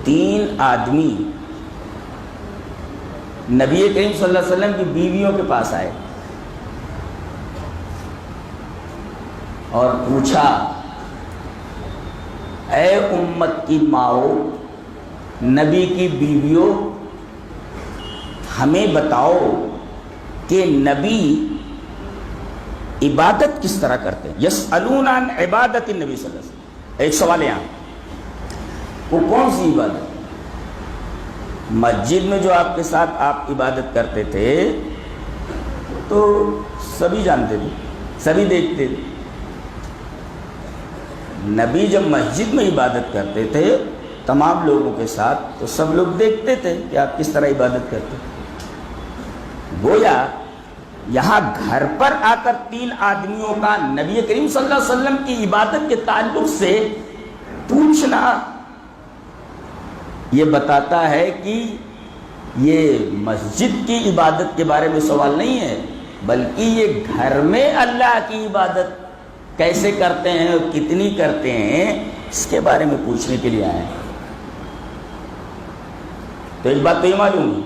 3 آدمی نبی کریم صلی اللہ علیہ وسلم کی بیویوں کے پاس آئے اور پوچھا، اے امت کی ماؤ، نبی کی بیویوں، ہمیں بتاؤ کہ نبی عبادت کس طرح کرتے ہیں؟ یسألون عن عبادت النبی صلی اللہ علیہ وسلم. ایک سوال یہاں، وہ کون سی عبادت؟ مسجد میں جو آپ کے ساتھ آپ عبادت کرتے تھے تو سبھی جانتے تھے، سبھی دیکھتے تھے. نبی جب مسجد میں عبادت کرتے تھے تمام لوگوں کے ساتھ تو سب لوگ دیکھتے تھے کہ آپ کس طرح عبادت کرتے. گویا یہاں گھر پر آ کر 3 آدمیوں کا نبی کریم صلی اللہ علیہ وسلم کی عبادت کے تعلق سے پوچھنا یہ بتاتا ہے کہ یہ مسجد کی عبادت کے بارے میں سوال نہیں ہے، بلکہ یہ گھر میں اللہ کی عبادت کیسے کرتے ہیں اور کتنی کرتے ہیں اس کے بارے میں پوچھنے کے لیے آئے ہیں. تو ایک بات تو یہ معلوم ہے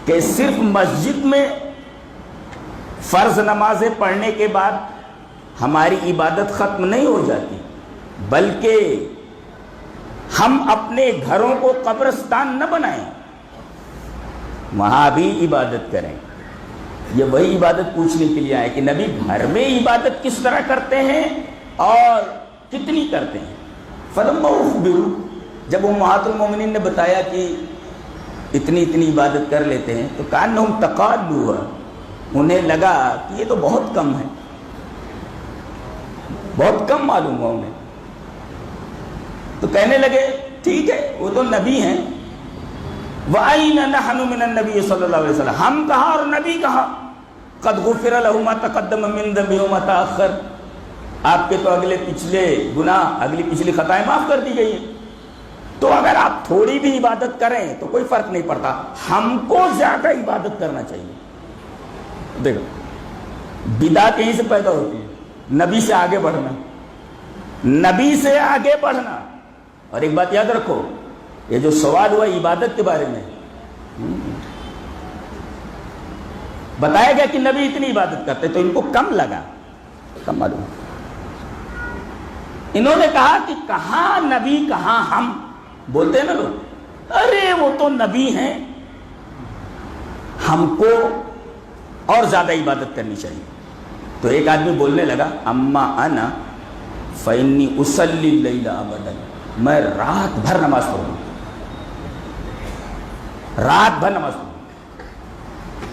کہ صرف مسجد میں فرض نمازیں پڑھنے کے بعد ہماری عبادت ختم نہیں ہو جاتی، بلکہ ہم اپنے گھروں کو قبرستان نہ بنائیں، وہاں بھی عبادت کریں. یہ وہی عبادت پوچھنے کے لیے آئے کہ نبی گھر میں عبادت کس طرح کرتے ہیں اور کتنی کرتے ہیں. فلما اخبروا، جب امہات المومنین نے بتایا کہ اتنی عبادت کر لیتے ہیں تو کانہم تقالوا، انہیں لگا کہ یہ تو بہت کم ہے، بہت کم معلوم ہوا انہیں. تو کہنے لگے ٹھیک ہے وہ تو نبی ہیں، وَأَيْنَ نَحْنُ مِنَ النَّبِيِّ صلی اللہ علیہ وسلم، ہم کہاں اور نبی کہاں. قَدْ غُفِرَ لَهُ مَا تَقَدَّمَ مِنْ ذَنبِهِ وَمَا تَأَخَّرَ، آپ کے تو اگلے پچھلے گناہ، اگلی پچھلی خطائیں معاف کر دی گئی ہیں. تو اگر آپ تھوڑی بھی عبادت کریں تو کوئی فرق نہیں پڑتا، ہم کو زیادہ عبادت کرنا چاہیے. دیکھو بدعت یہیں سے پیدا ہوتی ہے، نبی سے آگے بڑھنا، نبی سے آگے بڑھنا. اور ایک بات یاد رکھو، یہ جو سوال ہوا عبادت کے بارے میں، بتایا گیا کہ نبی اتنی عبادت کرتے تو ان کو کم لگا، کم معلوم. انہوں نے کہا کہ کہاں نبی کہاں ہم، بولتے ہیں نا لوگ، ارے وہ تو نبی ہیں، ہم کو اور زیادہ عبادت کرنی چاہیے. تو ایک آدمی بولنے لگا، اما انا فانی اصلی اللیل ابدا، میں رات بھر نماز پڑھوں، رات بھر نماز پڑھوں.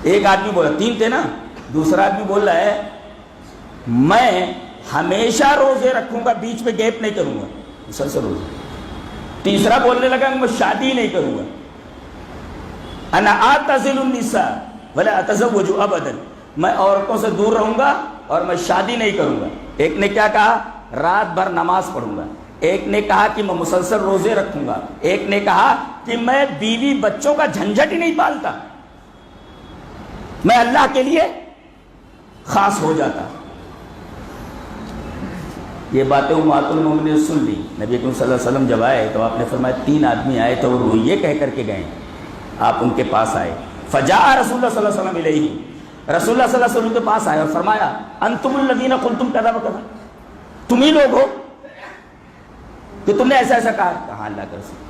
ایک آدمی بولا، 3 تھے نا، دوسرا آدمی بول رہا ہے میں ہمیشہ روزے رکھوں گا، بیچ میں گیپ نہیں کروں گا، مسلسل روزے. تیسرا بولنے لگا میں شادی نہیں کروں گا، انا اعتزل النساء ولا اتزوج ابدا، میں عورتوں سے دور رہوں گا اور میں شادی نہیں کروں گا. ایک نے کیا کہا؟ رات بھر نماز پڑھوں گا. ایک نے کہا کہ میں مسلسل روزے رکھوں گا. ایک نے کہا کہ میں بیوی بچوں کا جھنجھٹ ہی نہیں پالتا، میں اللہ کے لیے خاص ہو جاتا. یہ باتیں امہات المومنین نے سن لی. نبی اکرم صلی اللہ علیہ وسلم جب آئے تو آپ نے فرمایا 3 آدمی آئے تو وہ یہ کہہ کر کے گئے. آپ ان کے پاس آئے، فجاء رسول اللہ صلی اللہ علیہ وسلم الیہ، رسول اللہ صلی اللہ علیہ وسلم کے پاس آئے اور فرمایا انتم الذین قلتم کذا وکذا، تم ہی لوگ ہو کہ تم نے ایسا ایسا کہا. کہاں اللہ کا رسول.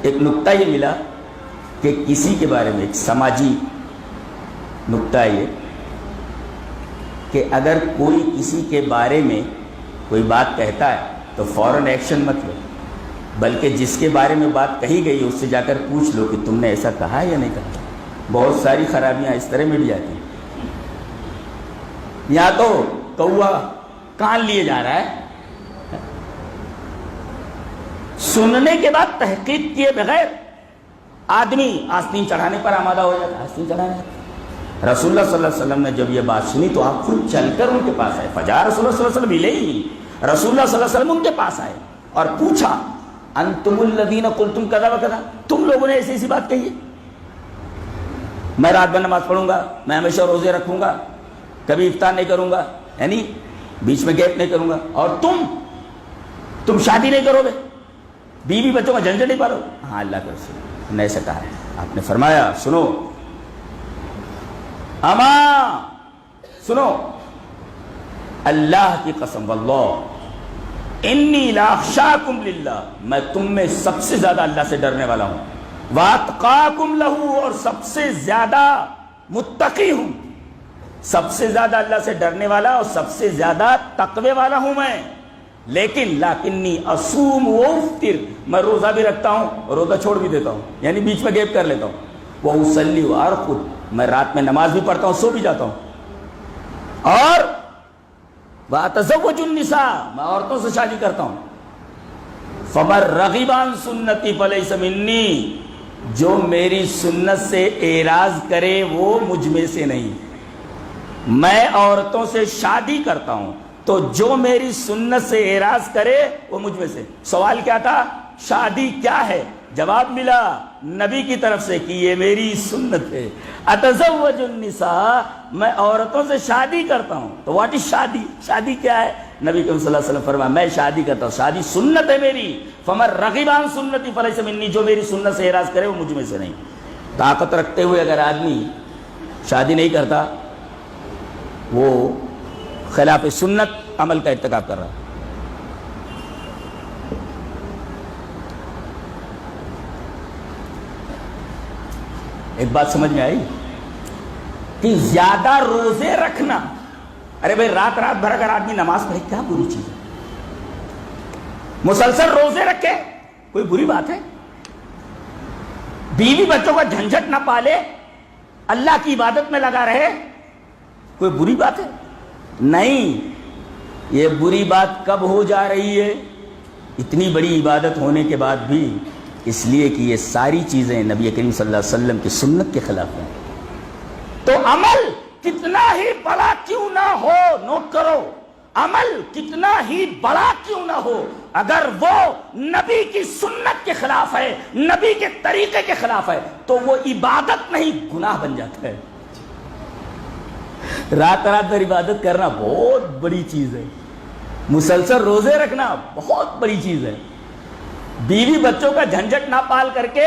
ایک نکتہ یہ ملا کہ کسی کے بارے میں، ایک سماجی نکتہ یہ کہ اگر کوئی کسی کے بارے میں کوئی بات کہتا ہے تو فوراً ایکشن مت لو، بلکہ جس کے بارے میں بات کہی گئی اس سے جا کر پوچھ لو کہ تم نے ایسا کہا یا نہیں کہا. بہت ساری خرابیاں اس طرح مٹ جاتی ہیں. یا تو کوا کان لیے جا رہا ہے، سننے کے بعد تحقیق کیے بغیر آدمی آستین چڑھانے پر آمادہ ہو جاتا ہے. آستین چڑھانے، رسول اللہ صلی اللہ علیہ وسلم نے جب یہ بات سنی تو آپ خود چل کر ان کے پاس آئے. فجاء رسول اللہ صلی اللہ علیہ وسلم الیہ، رسول اللہ صلی اللہ علیہ وسلم ان کے پاس آئے اور پوچھا انتم الذین قلتم کذا وکذا، تم لوگوں نے ایسی ایسی بات کہی ہے، میں رات بھر نماز پڑھوں گا، میں ہمیشہ روزے رکھوں گا، کبھی افطار نہیں کروں گا، یعنی بیچ میں گیپ نہیں کروں گا، اور تم شادی نہیں کرو گے. بیوی بچوں کا جھنجھٹ نہیں پالو؟ ہاں اللہ کا رسول نے ایسا کہا ہے۔ آپ نے فرمایا سنو اما سنو، اللہ کی قسم واللہ انی لاخشاکم للہ، میں تم میں سب سے زیادہ اللہ سے ڈرنے والا ہوں، واتقاکم لہو، اور سب سے زیادہ متقی ہوں، سب سے زیادہ اللہ سے ڈرنے والا اور سب سے زیادہ تقوی والا ہوں میں، لیکن لاکنی اصوم و افطر، میں روزہ بھی رکھتا ہوں روزہ چھوڑ بھی دیتا ہوں، یعنی بیچ میں گیپ کر لیتا ہوں، وہ اصلی و ارقد، میں رات میں نماز بھی پڑھتا ہوں سو بھی جاتا ہوں، اور واتزوج النساء، میں عورتوں سے شادی کرتا ہوں، فمن رغب عن سنتی فلیس منی، جو میری سنت سے اعراض کرے وہ مجھ میں سے نہیں، میں عورتوں سے شادی کرتا ہوں تو جو میری سنت سے اعراض کرے وہ مجھ میں سے۔ سوال کیا تھا؟ شادی کیا ہے؟ جواب ملا نبی کی طرف سے کہ یہ میری سنت ہے، اتزوج النساء، میں عورتوں سے شادی کرتا ہوں، تو واٹ از شادی؟ شادی کیا ہے؟ نبی کریم صلی اللہ علیہ وسلم فرمایا میں شادی کرتا ہوں، شادی سنت ہے میری، فمن رغب عن سنتی فلیس منی، جو میری سنت سے اعراض کرے وہ مجھ میں سے نہیں۔ طاقت رکھتے ہوئے اگر آدمی شادی نہیں کرتا وہ خلاف سنت عمل کا ارتکاب کر رہا ہے۔ ایک بات سمجھ میں آئی کہ زیادہ روزے رکھنا، ارے بھائی رات بھر اگر آدمی نماز پڑھے کیا بری چیز ہے؟ مسلسل روزے رکھے کوئی بری بات ہے؟ بیوی بچوں کا جھنجھٹ نہ پالے، اللہ کی عبادت میں لگا رہے، کوئی بری بات ہے؟ نہیں، یہ بری بات کب ہو جا رہی ہے؟ اتنی بڑی عبادت ہونے کے بعد بھی، اس لیے کہ یہ ساری چیزیں نبی کریم صلی اللہ علیہ وسلم کی سنت کے خلاف ہیں۔ تو عمل کتنا ہی بڑا کیوں نہ ہو، نوٹ کرو، عمل کتنا ہی بڑا کیوں نہ ہو، اگر وہ نبی کی سنت کے خلاف ہے، نبی کے طریقے کے خلاف ہے، تو وہ عبادت نہیں گناہ بن جاتا ہے۔ رات بھر عبادت کرنا بہت بڑی چیز ہے، مسلسل روزے رکھنا بہت بڑی چیز ہے، بیوی بچوں کا جھنجھٹ نہ پال کر کے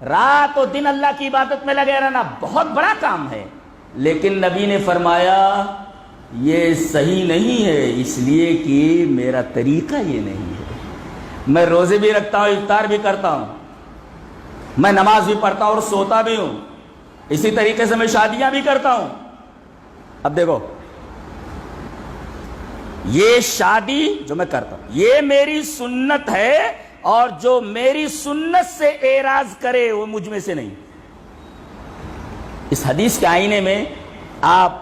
رات و دن اللہ کی عبادت میں لگے رہنا بہت بڑا کام ہے، لیکن نبی نے فرمایا یہ صحیح نہیں ہے، اس لیے کہ میرا طریقہ یہ نہیں ہے۔ میں روزے بھی رکھتا ہوں، افطار بھی کرتا ہوں، میں نماز بھی پڑھتا ہوں اور سوتا بھی ہوں، اسی طریقے سے میں شادیاں بھی کرتا ہوں۔ اب دیکھو، یہ شادی جو میں کرتا ہوں یہ میری سنت ہے، اور جو میری سنت سے اعراض کرے وہ مجھ میں سے نہیں۔ اس حدیث کے آئینے میں آپ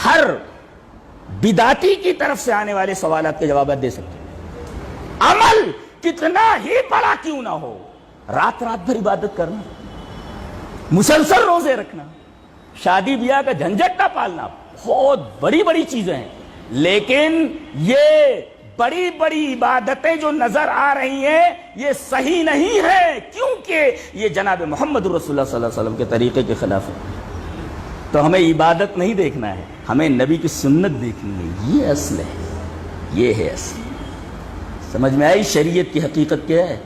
ہر بدعتی کی طرف سے آنے والے سوالات کے جوابات دے سکتے ہیں۔ عمل کتنا ہی بڑا کیوں نہ ہو، رات بھر عبادت کرنا، مسلسل روزے رکھنا، شادی بیاہ کا جھنجھٹ نہ پالنا بہت بڑی بڑی چیزیں ہیں، لیکن یہ بڑی بڑی عبادتیں جو نظر آ رہی ہیں یہ صحیح نہیں ہے، کیونکہ یہ جناب محمد رسول اللہ صلی اللہ علیہ وسلم کے طریقے کے خلاف ہے۔ تو ہمیں عبادت نہیں دیکھنا ہے، ہمیں نبی کی سنت دیکھنی ہے، یہ اصل ہے، یہ ہے اصل۔ سمجھ میں آئی شریعت کی حقیقت کیا ہے؟